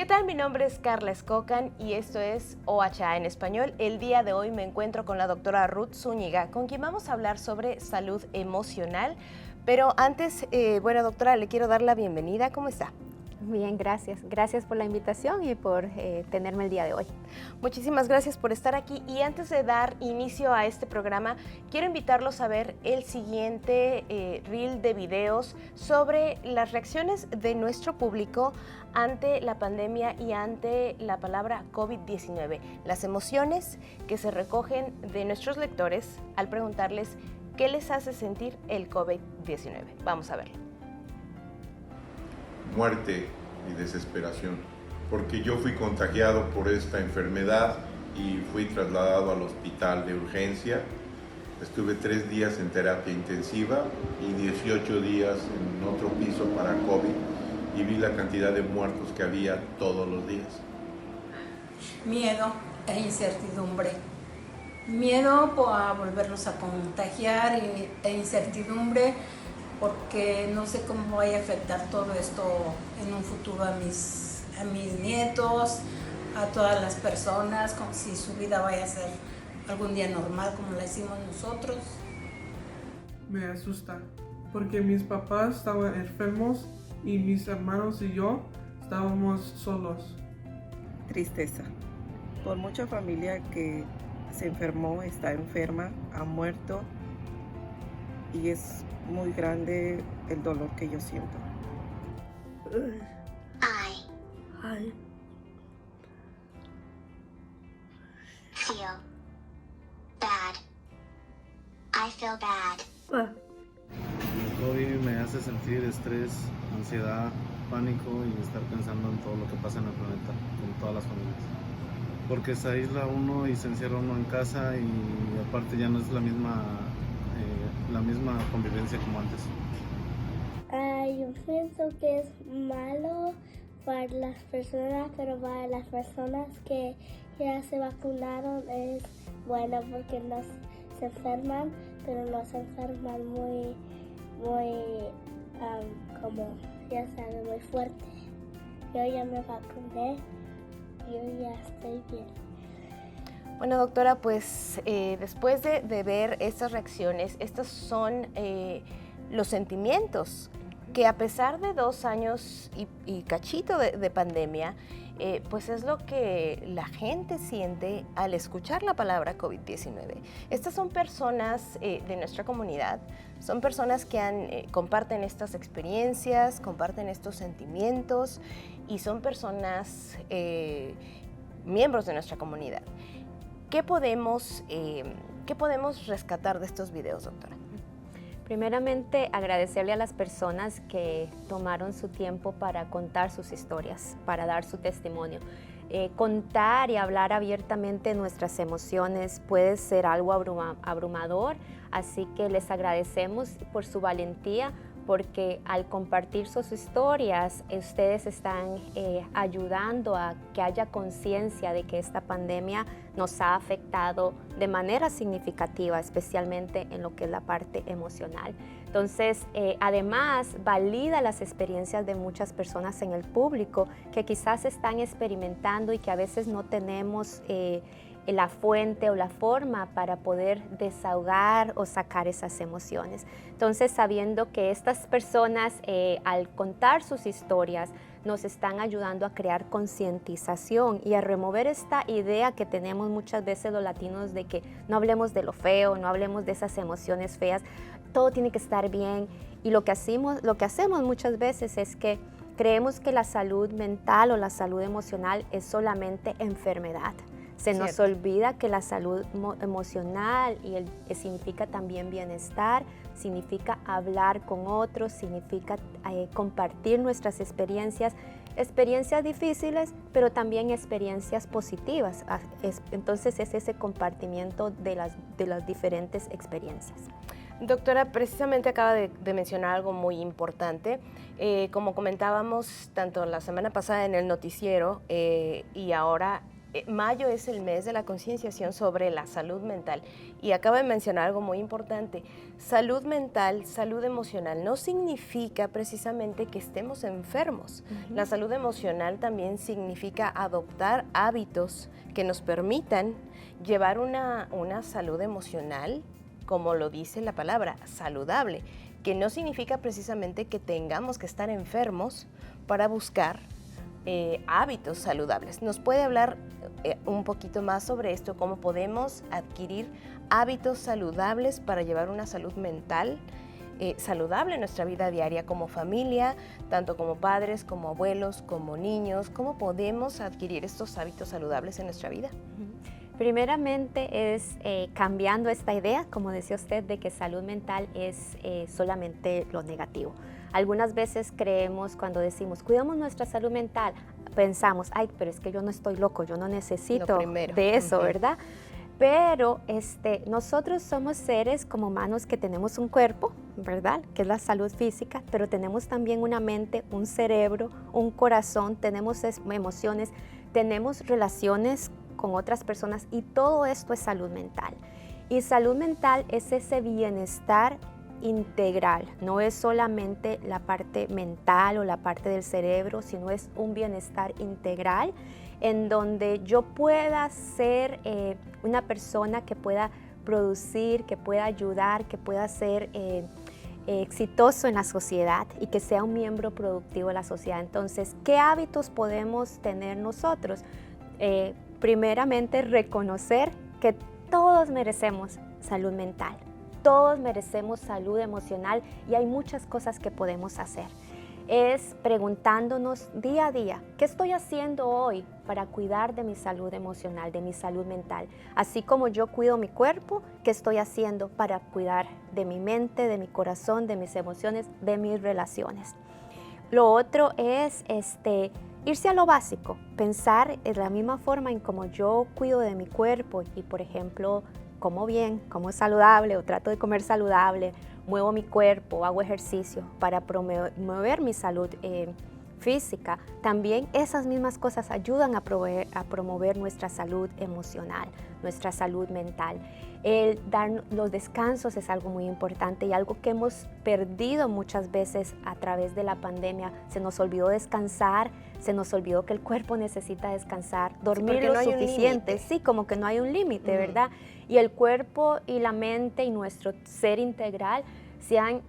¿Qué tal? Mi nombre es Carla Escocan y esto es OHA en español. El día de hoy me encuentro con la doctora Ruth Zúñiga, con quien vamos a hablar sobre salud emocional. Pero antes, bueno, doctora, le quiero dar la bienvenida. ¿Cómo está? Bien, gracias. Gracias por la invitación y por tenerme el día de hoy. Muchísimas gracias por estar aquí. Y antes de dar inicio a este programa, quiero invitarlos a ver el siguiente reel de videos sobre las reacciones de nuestro público ante la pandemia y ante la palabra COVID-19. Las emociones que se recogen de nuestros lectores al preguntarles qué les hace sentir el COVID-19. Vamos a verlo. Muerte y desesperación, porque yo fui contagiado por esta enfermedad y fui trasladado al hospital de urgencia. Estuve 3 días en terapia intensiva y 18 días en otro piso para COVID y vi la cantidad de muertos que había todos los días. Miedo e incertidumbre. Miedo a volvernos a contagiar e incertidumbre porque no sé cómo vaya a afectar todo esto en un futuro a mis nietos, a todas las personas, como si su vida vaya a ser algún día normal como la hicimos nosotros. Me asusta porque mis papás estaban enfermos y mis hermanos y yo estábamos solos. Tristeza por mucha familia que se enfermó, está enferma, ha muerto y es muy grande el dolor que yo siento. I feel bad. I feel bad. El COVID me hace sentir estrés, ansiedad, pánico y estar pensando en todo lo que pasa en el planeta, con todas las familias. Porque se aísla uno y se encierra uno en casa y aparte ya no es la misma convivencia como antes. Yo pienso que es malo para las personas, pero para las personas que ya se vacunaron es bueno porque no se enferman, pero no se enferman muy como ya saben, muy fuerte. Yo ya me vacuné, yo ya estoy bien. Bueno, doctora, pues después de ver estas reacciones, estos son los sentimientos que a pesar de 2 años y cachito de pandemia, pues es lo que la gente siente al escuchar la palabra COVID-19. Estas son personas de nuestra comunidad, son personas que comparten estas experiencias, comparten estos sentimientos y son personas miembros de nuestra comunidad. ¿Qué podemos rescatar de estos videos, doctora? Primeramente, agradecerle a las personas que tomaron su tiempo para contar sus historias, para dar su testimonio. Contar y hablar abiertamente nuestras emociones puede ser algo abrumador, así que les agradecemos por su valentía, porque al compartir sus historias, ustedes están ayudando a que haya conciencia de que esta pandemia nos ha afectado de manera significativa, especialmente en lo que es la parte emocional. Entonces, además, valida las experiencias de muchas personas en el público que quizás están experimentando y que a veces no tenemos la fuente o la forma para poder desahogar o sacar esas emociones. Entonces, sabiendo que estas personas al contar sus historias nos están ayudando a crear concientización y a remover esta idea que tenemos muchas veces los latinos de que no hablemos de lo feo, no hablemos de esas emociones feas, todo tiene que estar bien. Y lo que hacemos muchas veces es que creemos que la salud mental o la salud emocional es solamente enfermedad. Se nos olvida que la salud emocional significa también bienestar, significa hablar con otros, significa compartir nuestras experiencias difíciles, pero también experiencias positivas. Entonces es ese compartimiento de las diferentes experiencias. Doctora, precisamente acaba de mencionar algo muy importante. Como comentábamos tanto la semana pasada en el noticiero y ahora mayo es el mes de la concienciación sobre la salud mental y acaba de mencionar algo muy importante. Salud mental, salud emocional no significa precisamente que estemos enfermos. La salud emocional también significa adoptar hábitos que nos permitan llevar una salud emocional, como lo dice la palabra, saludable, que no significa precisamente que tengamos que estar enfermos para buscar hábitos saludables. ¿Nos puede hablar un poquito más sobre esto? ¿Cómo podemos adquirir hábitos saludables para llevar una salud mental saludable en nuestra vida diaria como familia, tanto como padres, como abuelos, como niños? ¿Cómo podemos adquirir estos hábitos saludables en nuestra vida? Primeramente es cambiando esta idea, como decía usted, de que salud mental es solamente lo negativo. Algunas veces creemos cuando decimos, cuidamos nuestra salud mental, pensamos, ay, pero es que yo no estoy loco, yo no necesito de eso, ¿verdad? Pero nosotros somos seres como humanos que tenemos un cuerpo, ¿verdad? Que es la salud física, pero tenemos también una mente, un cerebro, un corazón, tenemos emociones, tenemos relaciones con otras personas y todo esto es salud mental. Y salud mental es ese bienestar integral, no es solamente la parte mental o la parte del cerebro, sino es un bienestar integral en donde yo pueda ser una persona que pueda producir, que pueda ayudar, que pueda ser exitoso en la sociedad y que sea un miembro productivo de la sociedad. Entonces, ¿qué hábitos podemos tener nosotros? Primeramente, reconocer que todos merecemos salud mental. Todos merecemos salud emocional y hay muchas cosas que podemos hacer. Es preguntándonos día a día, ¿qué estoy haciendo hoy para cuidar de mi salud emocional, de mi salud mental? Así como yo cuido mi cuerpo, ¿qué estoy haciendo para cuidar de mi mente, de mi corazón, de mis emociones, de mis relaciones? Lo otro es irse a lo básico, pensar en la misma forma en como yo cuido de mi cuerpo y, por ejemplo, como bien, como saludable o trato de comer saludable, muevo mi cuerpo, hago ejercicio para promover mi salud física. También esas mismas cosas ayudan a promover nuestra salud emocional, nuestra salud mental. El dar los descansos es algo muy importante y algo que hemos perdido muchas veces a través de la pandemia. Se nos olvidó descansar, se nos olvidó que el cuerpo necesita descansar, dormir lo suficiente. Sí, como que no hay un límite, ¿verdad? Y el cuerpo y la mente y nuestro ser integral se han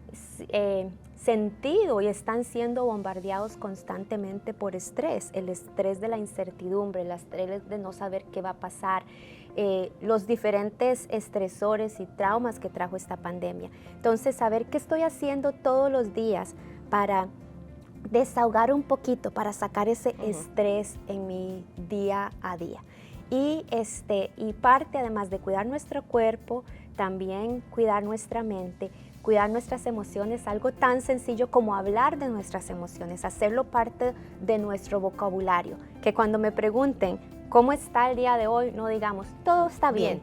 sentido y están siendo bombardeados constantemente por estrés, el estrés de la incertidumbre, el estrés de no saber qué va a pasar, los diferentes estresores y traumas que trajo esta pandemia. Entonces, saber qué estoy haciendo todos los días para desahogar un poquito, para sacar ese estrés en mi día a día. Y parte, además de cuidar nuestro cuerpo, también cuidar nuestra mente, cuidar nuestras emociones, algo tan sencillo como hablar de nuestras emociones, hacerlo parte de nuestro vocabulario, que cuando me pregunten cómo está el día de hoy, no digamos todo está bien,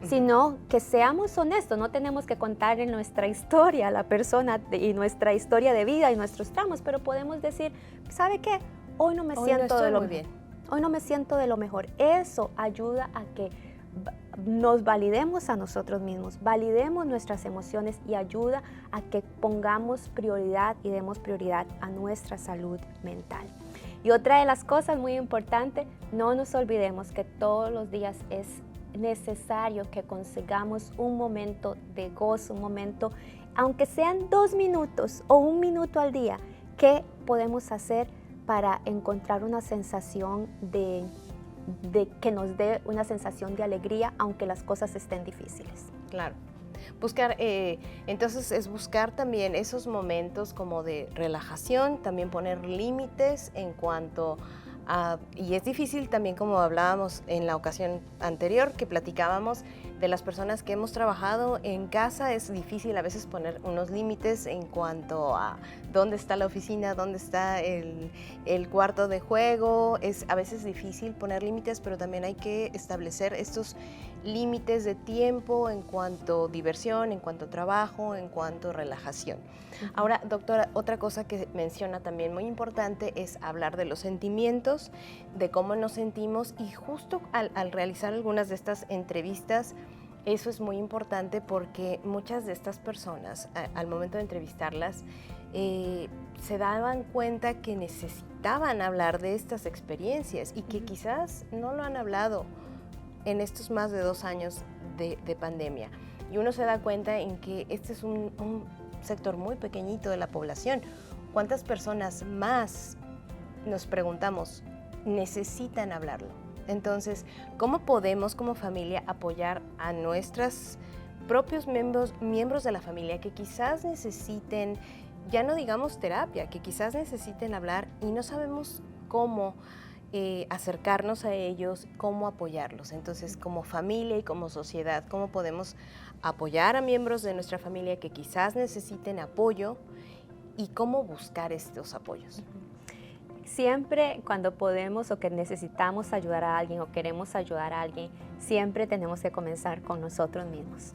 sino que seamos honestos, no tenemos que contar en nuestra historia a la persona y nuestra historia de vida y nuestros traumas, pero podemos decir, ¿sabe qué? Hoy no me siento de lo bien. Hoy no me siento de lo mejor. Eso ayuda a que nos validemos a nosotros mismos, validemos nuestras emociones y ayuda a que pongamos prioridad y demos prioridad a nuestra salud mental. Y otra de las cosas muy importantes, no nos olvidemos que todos los días es necesario que consigamos un momento de gozo, un momento, aunque sean 2 minutos o 1 minuto al día, ¿qué podemos hacer para encontrar una sensación de que nos dé una sensación de alegría, aunque las cosas estén difíciles? Claro. Buscar, entonces es buscar también esos momentos como de relajación, también poner límites en cuanto a, y es difícil también, como hablábamos en la ocasión anterior que platicábamos de las personas que hemos trabajado en casa, es difícil a veces poner unos límites en cuanto a dónde está la oficina, dónde está el cuarto de juego. Es a veces difícil poner límites, pero también hay que establecer estos límites de tiempo en cuanto a diversión, en cuanto a trabajo, en cuanto a relajación. Ahora, doctora, otra cosa que menciona también muy importante es hablar de los sentimientos, de cómo nos sentimos, y justo al realizar algunas de estas entrevistas, eso es muy importante porque muchas de estas personas, al momento de entrevistarlas, se daban cuenta que necesitaban hablar de estas experiencias y que quizás no lo han hablado en estos más de 2 años de pandemia. Y uno se da cuenta en que este es un sector muy pequeñito de la población. ¿Cuántas personas más, nos preguntamos, necesitan hablarlo? Entonces, ¿cómo podemos como familia apoyar a nuestros propios miembros de la familia que quizás necesiten, ya no digamos terapia, que quizás necesiten hablar y no sabemos cómo acercarnos a ellos, cómo apoyarlos? Entonces, como familia y como sociedad, ¿cómo podemos apoyar a miembros de nuestra familia que quizás necesiten apoyo y cómo buscar estos apoyos? Siempre cuando podemos o que necesitamos ayudar a alguien o queremos ayudar a alguien, siempre tenemos que comenzar con nosotros mismos.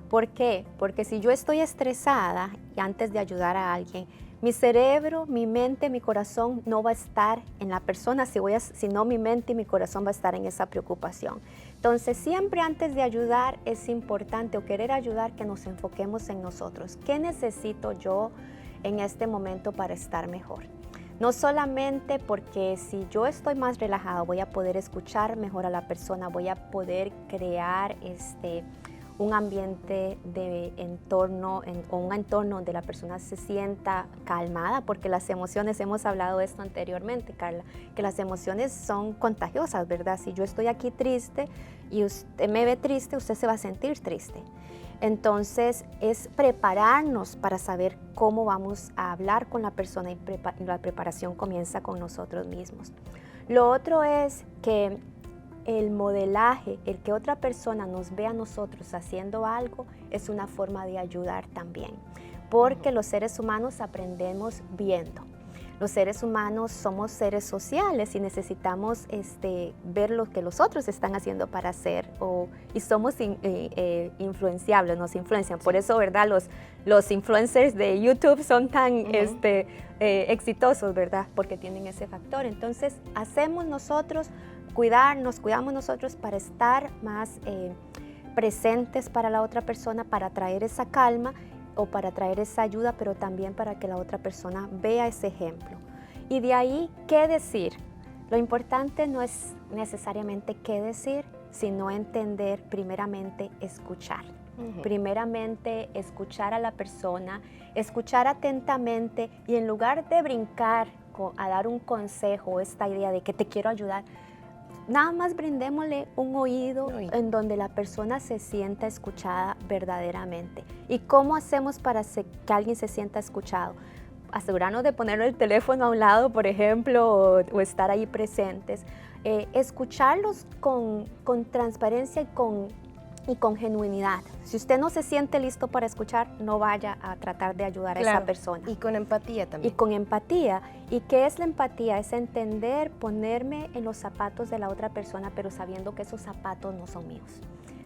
¿Por qué? Porque si yo estoy estresada y antes de ayudar a alguien, mi cerebro, mi mente, mi corazón no va a estar en la persona, sino mi mente y mi corazón va a estar en esa preocupación. Entonces, siempre antes de ayudar es importante, o querer ayudar, que nos enfoquemos en nosotros. ¿Qué necesito yo en este momento para estar mejor? No solamente porque si yo estoy más relajado voy a poder escuchar mejor a la persona, voy a poder crear un ambiente de entorno, o un entorno donde la persona se sienta calmada, porque las emociones, hemos hablado de esto anteriormente, Carla, que las emociones son contagiosas, ¿verdad? Si yo estoy aquí triste y usted me ve triste, usted se va a sentir triste. Entonces, es prepararnos para saber cómo vamos a hablar con la persona, y la preparación comienza con nosotros mismos. Lo otro es que el modelaje, el que otra persona nos vea a nosotros haciendo algo, es una forma de ayudar también, porque los seres humanos aprendemos viendo. Los seres humanos somos seres sociales y necesitamos ver lo que los otros están haciendo para hacer, y somos influenciables, nos influencian. Sí. Por eso, ¿verdad? Los influencers de YouTube son tan exitosos, ¿verdad? Porque tienen ese factor. Entonces, hacemos nosotros, cuidamos nosotros para estar más presentes para la otra persona, para traer esa calma o para traer esa ayuda, pero también para que la otra persona vea ese ejemplo. Y de ahí, ¿qué decir? Lo importante no es necesariamente qué decir, sino entender, primeramente, escuchar. Primeramente, escuchar a la persona, escuchar atentamente, y en lugar de brincar a dar un consejo, esta idea de que te quiero ayudar, nada más brindémosle un oído en donde la persona se sienta escuchada verdaderamente. ¿Y cómo hacemos para que alguien se sienta escuchado? Asegurarnos de ponerle el teléfono a un lado, por ejemplo, o estar ahí presentes. Escucharlos con transparencia y con genuinidad. Si usted no se siente listo para escuchar, no vaya a tratar de ayudar a esa persona. Y con empatía también. Y con empatía. ¿Y qué es la empatía? Es entender, ponerme en los zapatos de la otra persona, pero sabiendo que esos zapatos no son míos.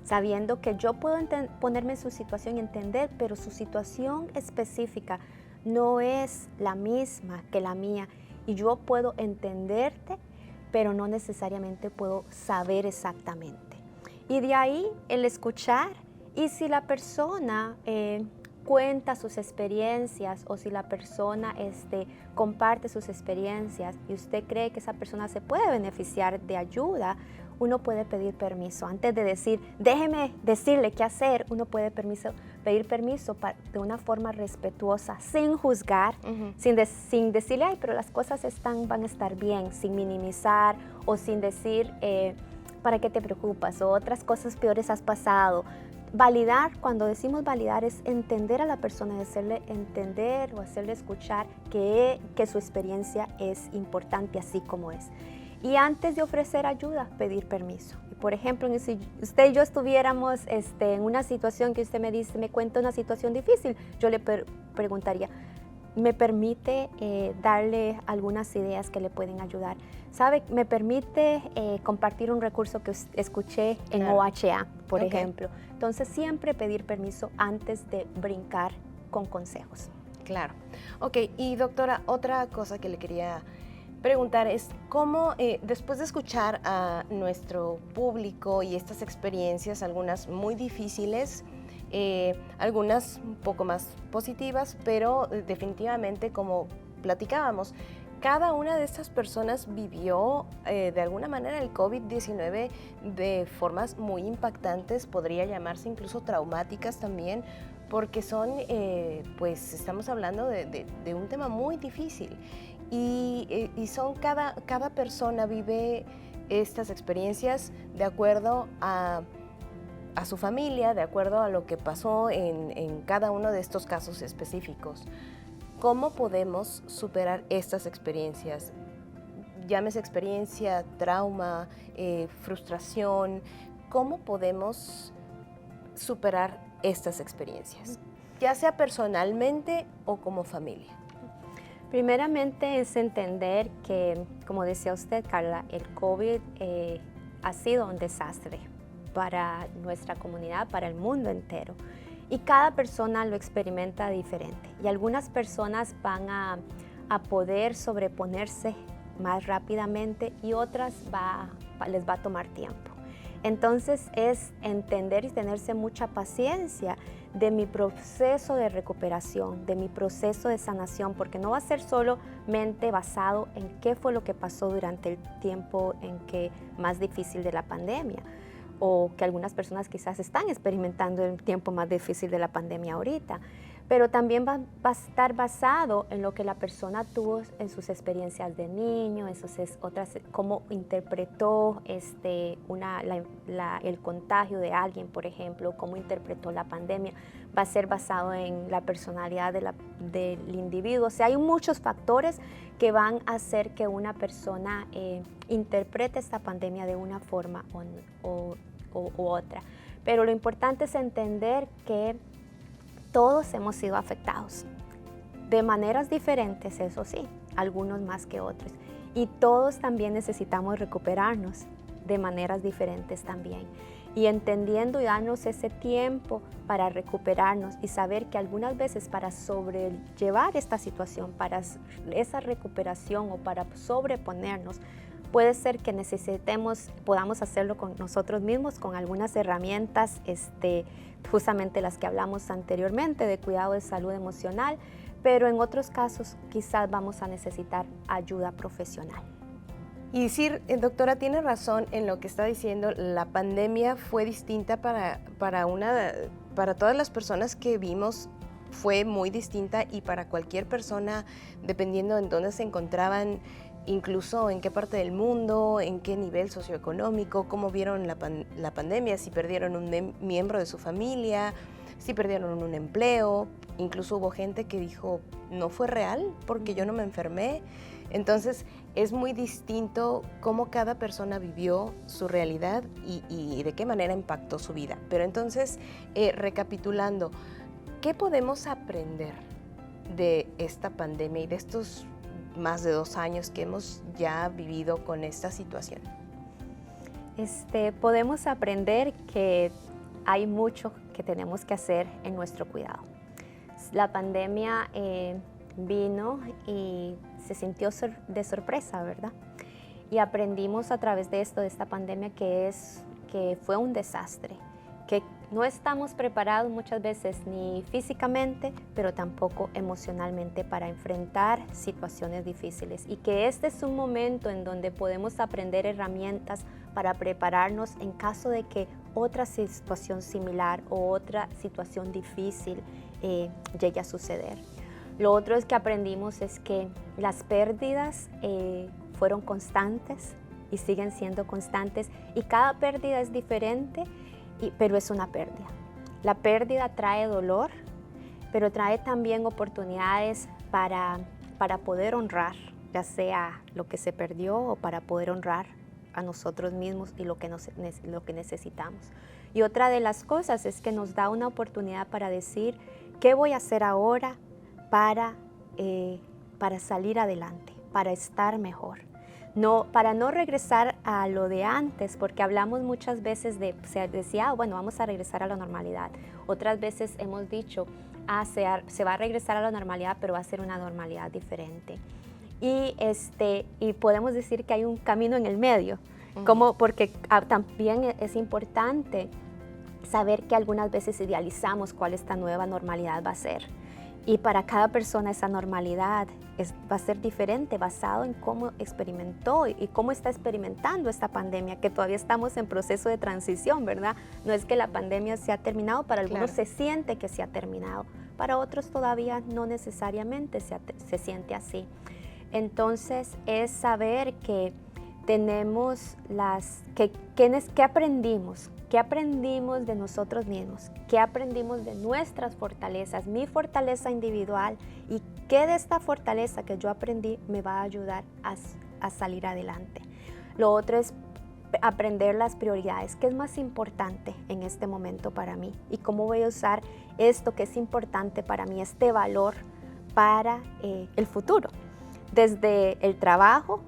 Sabiendo que yo puedo ponerme en su situación y entender, pero su situación específica no es la misma que la mía. Y yo puedo entenderte, pero no necesariamente puedo saber exactamente. Y de ahí el escuchar, y si la persona cuenta sus experiencias, o si la persona comparte sus experiencias y usted cree que esa persona se puede beneficiar de ayuda, uno puede pedir permiso. Antes de decir, déjeme decirle qué hacer, uno puede pedir permiso de una forma respetuosa, sin juzgar, sin decirle, ay, pero las cosas van a estar bien, sin minimizar, o sin decir, ¿para qué te preocupas? O otras cosas peores has pasado. Validar, cuando decimos validar, es entender a la persona, hacerle entender o hacerle escuchar que su experiencia es importante así como es. Y antes de ofrecer ayuda, pedir permiso. Por ejemplo, si usted y yo estuviéramos en una situación que usted me cuenta una situación difícil, yo le preguntaría, ¿me permite darle algunas ideas que le pueden ayudar? ¿Sabe? ¿Me permite compartir un recurso que escuché en OHA? por Ok. ejemplo. Entonces, siempre pedir permiso antes de brincar con consejos. Claro. Ok, y doctora, otra cosa que le quería preguntar es cómo, después de escuchar a nuestro público y estas experiencias, algunas muy difíciles, algunas un poco más positivas, pero definitivamente, como platicábamos, cada una de estas personas vivió de alguna manera el COVID-19 de formas muy impactantes, podría llamarse incluso traumáticas también, porque son, pues estamos hablando de un tema muy difícil y son cada persona vive estas experiencias de acuerdo a su familia, de acuerdo a lo que pasó en cada uno de estos casos específicos. ¿Cómo podemos superar estas experiencias? Llámese experiencia, trauma, frustración. ¿Cómo podemos superar estas experiencias? Ya sea personalmente o como familia. Primeramente es entender que, como decía usted, Carla, el COVID ha sido un desastre para nuestra comunidad, para el mundo entero. Y cada persona lo experimenta diferente. Y algunas personas van a poder sobreponerse más rápidamente y otras les va a tomar tiempo. Entonces es entender y tenerse mucha paciencia de mi proceso de recuperación, de mi proceso de sanación, porque no va a ser solamente basado en qué fue lo que pasó durante el tiempo más difícil de la pandemia, o que algunas personas quizás están experimentando el tiempo más difícil de la pandemia ahorita, pero también va a estar basado en lo que la persona tuvo en sus experiencias de niño, cómo interpretó el contagio de alguien, por ejemplo, cómo interpretó la pandemia. Va a ser basado en la personalidad del individuo. O sea, hay muchos factores que van a hacer que una persona interprete esta pandemia de una forma u otra. Pero lo importante es entender que todos hemos sido afectados, de maneras diferentes, eso sí, algunos más que otros. Y todos también necesitamos recuperarnos de maneras diferentes también. Y entendiendo y darnos ese tiempo para recuperarnos y saber que algunas veces para sobrellevar esta situación, para esa recuperación o para sobreponernos, puede ser que podamos hacerlo con nosotros mismos, con algunas herramientas, justamente las que hablamos anteriormente, de cuidado de salud emocional, pero en otros casos quizás vamos a necesitar ayuda profesional. Y decir, doctora, tiene razón en lo que está diciendo, la pandemia fue distinta para todas las personas que vimos, fue muy distinta, y para cualquier persona, dependiendo en dónde se encontraban, incluso en qué parte del mundo, en qué nivel socioeconómico, cómo vieron la pandemia, si perdieron un miembro de su familia, si perdieron un empleo. Incluso hubo gente que dijo, no fue real porque yo no me enfermé. Entonces es muy distinto cómo cada persona vivió su realidad y de qué manera impactó su vida. Pero entonces, recapitulando, ¿qué podemos aprender de esta pandemia y de estos más de 2 años que hemos ya vivido con esta situación? Podemos aprender que hay mucho que tenemos que hacer en nuestro cuidado. La pandemia vino y se sintió de sorpresa, ¿verdad? Y aprendimos a través de esta pandemia, que fue un desastre, que no estamos preparados muchas veces ni físicamente, pero tampoco emocionalmente para enfrentar situaciones difíciles, y que este es un momento en donde podemos aprender herramientas para prepararnos en caso de que otra situación similar o otra situación difícil llegue a suceder. Lo otro es que aprendimos es que las pérdidas fueron constantes y siguen siendo constantes, y cada pérdida es diferente, pero es una pérdida. La pérdida trae dolor, pero trae también oportunidades para poder honrar, ya sea lo que se perdió o para poder honrar a nosotros mismos y lo que necesitamos. Y otra de las cosas es que nos da una oportunidad para decir, ¿qué voy a hacer ahora para salir adelante, para estar mejor? para no regresar a lo de antes, porque hablamos muchas veces se decía, bueno, vamos a regresar a la normalidad. Otras veces hemos dicho, se va a regresar a la normalidad, pero va a ser una normalidad diferente. Y podemos decir que hay un camino en el medio, porque también es importante saber que algunas veces idealizamos cuál esta nueva normalidad va a ser. Y para cada persona esa normalidad va a ser diferente, basado en cómo experimentó y cómo está experimentando esta pandemia, que todavía estamos en proceso de transición, ¿verdad? No es que la pandemia se ha terminado, para algunos se siente que se ha terminado, para otros todavía no necesariamente se siente así. Entonces es saber que tenemos ¿qué aprendimos? ¿Qué aprendimos de nosotros mismos? ¿Qué aprendimos de nuestras fortalezas? Mi fortaleza individual, y qué de esta fortaleza que yo aprendí me va a ayudar a salir adelante. Lo otro es aprender las prioridades. ¿Qué es más importante en este momento para mí? Y cómo voy a usar esto que es importante para mí, este valor para el futuro. Desde el trabajo,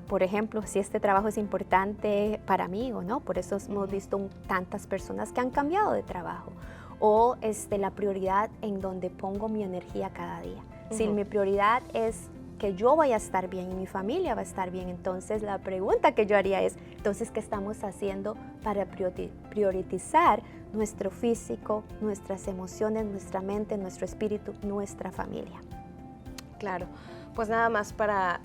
por ejemplo, si este trabajo es importante para mí o no, por eso hemos visto tantas personas que han cambiado de trabajo, o la prioridad en donde pongo mi energía cada día. Si mi prioridad es que yo vaya a estar bien y mi familia va a estar bien, entonces la pregunta que yo haría es, entonces, ¿qué estamos haciendo para priorizar nuestro físico, nuestras emociones, nuestra mente, nuestro espíritu, nuestra familia? Claro, pues nada más para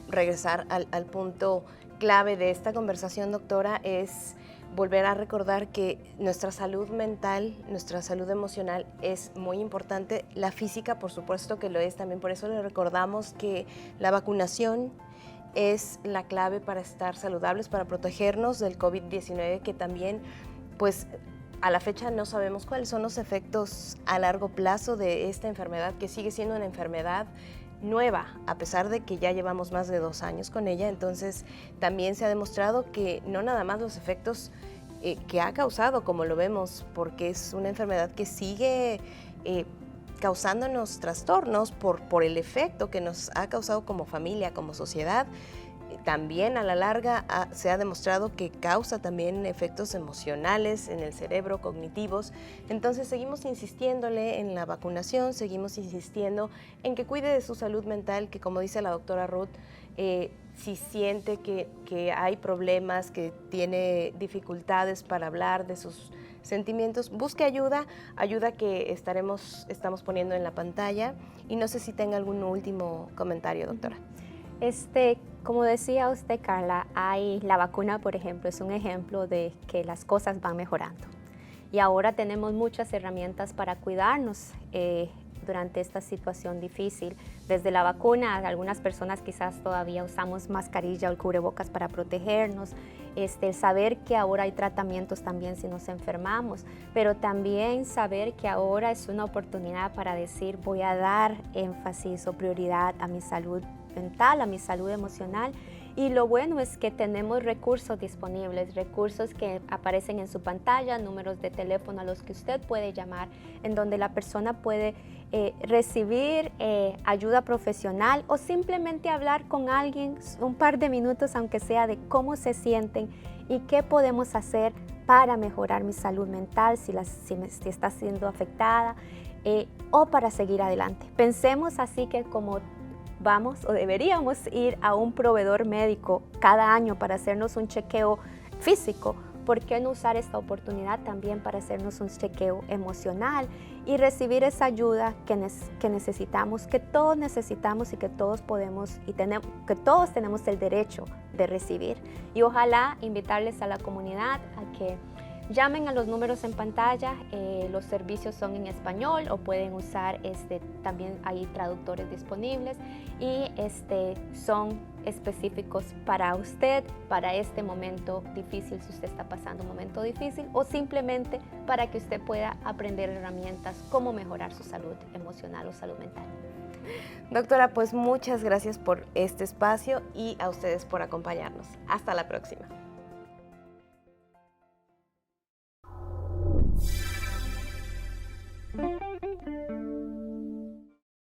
regresar al punto clave de esta conversación, doctora, es volver a recordar que nuestra salud mental, nuestra salud emocional es muy importante. La física, por supuesto que lo es también, por eso le recordamos que la vacunación es la clave para estar saludables, para protegernos del COVID-19, que también, pues, a la fecha no sabemos cuáles son los efectos a largo plazo de esta enfermedad, que sigue siendo una enfermedad nueva, a pesar de que ya llevamos más de 2 años con ella. Entonces también se ha demostrado que no nada más los efectos que ha causado, como lo vemos, porque es una enfermedad que sigue causándonos trastornos por el efecto que nos ha causado como familia, como sociedad. También a la larga se ha demostrado que causa también efectos emocionales en el cerebro, cognitivos. Entonces seguimos insistiéndole en la vacunación, seguimos insistiendo en que cuide de su salud mental, que como dice la doctora Ruth, si siente que hay problemas, que tiene dificultades para hablar de sus sentimientos, busque ayuda que estamos poniendo en la pantalla. Y no sé si tenga algún último comentario, doctora. Como decía usted, Carla, la vacuna, por ejemplo, es un ejemplo de que las cosas van mejorando. Y ahora tenemos muchas herramientas para cuidarnos durante esta situación difícil. Desde la vacuna, algunas personas quizás todavía usamos mascarilla o cubrebocas para protegernos. El saber que ahora hay tratamientos también si nos enfermamos, pero también saber que ahora es una oportunidad para decir, voy a dar énfasis o prioridad a mi salud mental, a mi salud emocional. Y lo bueno es que tenemos recursos disponibles, recursos que aparecen en su pantalla, números de teléfono a los que usted puede llamar, en donde la persona puede recibir ayuda profesional o simplemente hablar con alguien un par de minutos, aunque sea, de cómo se sienten y qué podemos hacer para mejorar mi salud mental si está siendo afectada o para seguir adelante. Pensemos así que como vamos o deberíamos ir a un proveedor médico cada año para hacernos un chequeo físico, ¿por qué no usar esta oportunidad también para hacernos un chequeo emocional y recibir esa ayuda que necesitamos, que todos necesitamos y que todos podemos que todos tenemos el derecho de recibir? Y ojalá invitarles a la comunidad a que llamen a los números en pantalla. Los servicios son en español o pueden usar, también hay traductores disponibles y son específicos para usted, para este momento difícil, si usted está pasando un momento difícil, o simplemente para que usted pueda aprender herramientas cómo mejorar su salud emocional o salud mental. Doctora, pues muchas gracias por este espacio y a ustedes por acompañarnos. Hasta la próxima.